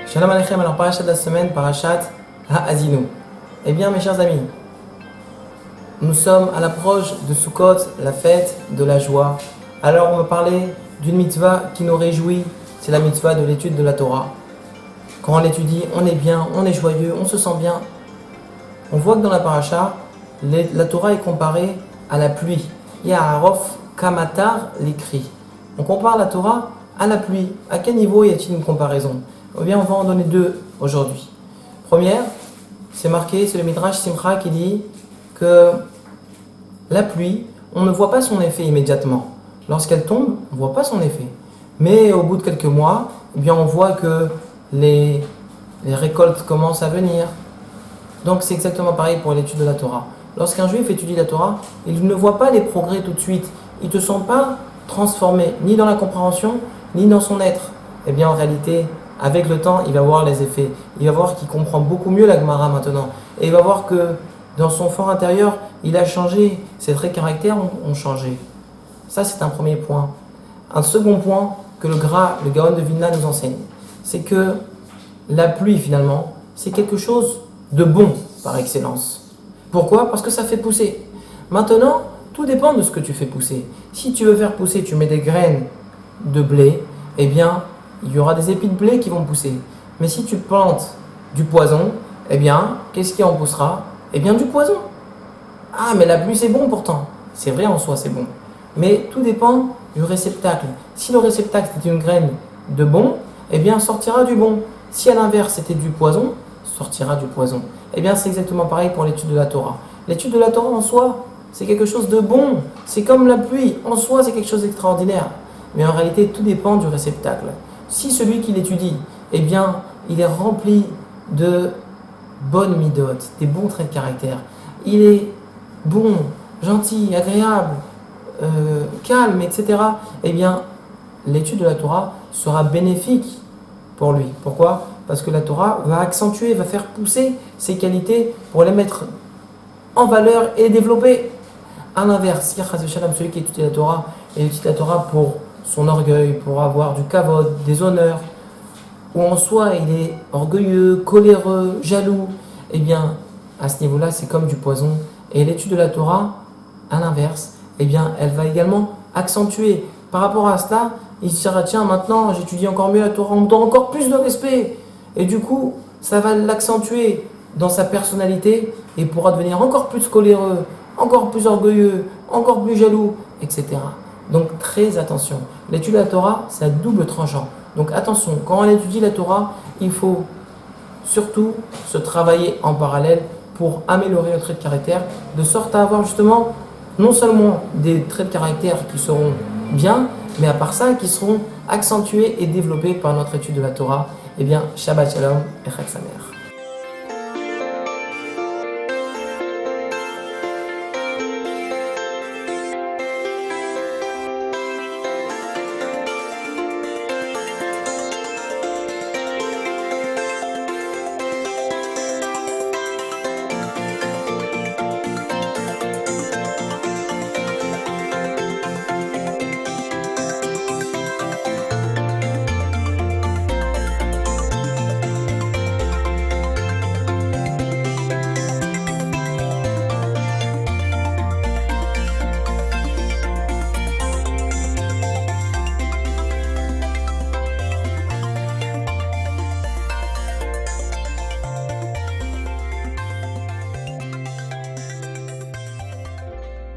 Shalom Aleichem, alors parachat de la semaine, parachat Ha'azinu. Eh bien mes chers amis, nous sommes à l'approche de Sukkot, la fête de la joie. Alors on va parler d'une mitzvah qui nous réjouit, c'est la mitzvah de l'étude de la Torah. Quand on l'étudie, on est bien, on est joyeux, on se sent bien. On voit que dans la paracha, la Torah est comparée à la pluie. Ya'arof kamatar l'écrit. On compare la Torah à la pluie. À quel niveau y a-t-il une comparaison? Eh bien, on va en donner deux aujourd'hui. Première, c'est marqué, c'est le Midrash Simcha qui dit que la pluie, on ne voit pas son effet immédiatement. Lorsqu'elle tombe, on ne voit pas son effet. Mais au bout de quelques mois, eh bien, on voit que les récoltes commencent à venir. Donc c'est exactement pareil pour l'étude de la Torah. Lorsqu'un juif étudie la Torah, il ne voit pas les progrès tout de suite. Il ne se sent pas transformé, ni dans la compréhension, ni dans son être. Eh bien, en réalité, avec le temps, il va voir les effets. Il va voir qu'il comprend beaucoup mieux la Gemara maintenant. Et il va voir que dans son fort intérieur, il a changé. Ses traits de caractère ont changé. Ça, c'est un premier point. Un second point que le Gaon de Vilna nous enseigne, c'est que la pluie, finalement, c'est quelque chose de bon par excellence. Pourquoi? Parce que ça fait pousser. Maintenant, tout dépend de ce que tu fais pousser. Si tu veux faire pousser, tu mets des graines de blé, eh bien, il y aura des épis de blé qui vont pousser. Mais si tu plantes du poison, eh bien, qu'est-ce qui en poussera? Eh bien, du poison. Ah, mais la pluie, c'est bon pourtant. C'est vrai en soi, c'est bon. Mais tout dépend du réceptacle. Si le réceptacle était une graine de bon, eh bien, sortira du bon. Si à l'inverse, c'était du poison, sortira du poison. Eh bien, c'est exactement pareil pour l'étude de la Torah. L'étude de la Torah en soi, c'est quelque chose de bon. C'est comme la pluie. En soi, c'est quelque chose d'extraordinaire. Mais en réalité, tout dépend du réceptacle. Si celui qui l'étudie, eh bien, il est rempli de bonnes midotes, des bons traits de caractère, il est bon, gentil, agréable, calme, etc., eh bien, l'étude de la Torah sera bénéfique pour lui. Pourquoi? Parce que la Torah va accentuer, va faire pousser ses qualités pour les mettre en valeur et les développer. À l'inverse, si celui qui étudie la Torah, étudie la Torah pour son orgueil, pour avoir du kavod, des honneurs, ou en soi il est orgueilleux, coléreux, jaloux, eh bien à ce niveau-là c'est comme du poison. Et l'étude de la Torah, à l'inverse, eh bien elle va également accentuer. Par rapport à cela, il se dira tiens maintenant j'étudie encore mieux la Torah, on me donne encore plus de respect. Et du coup ça va l'accentuer dans sa personnalité et pourra devenir encore plus coléreux, encore plus orgueilleux, encore plus jaloux, etc. Donc très attention. L'étude de la Torah, c'est à double tranchant. Donc attention, quand on étudie la Torah, il faut surtout se travailler en parallèle pour améliorer le trait de caractère, de sorte à avoir justement non seulement des traits de caractère qui seront bien, mais à part ça, qui seront accentués et développés par notre étude de la Torah. Eh bien, Shabbat Shalom et Chag Sameach.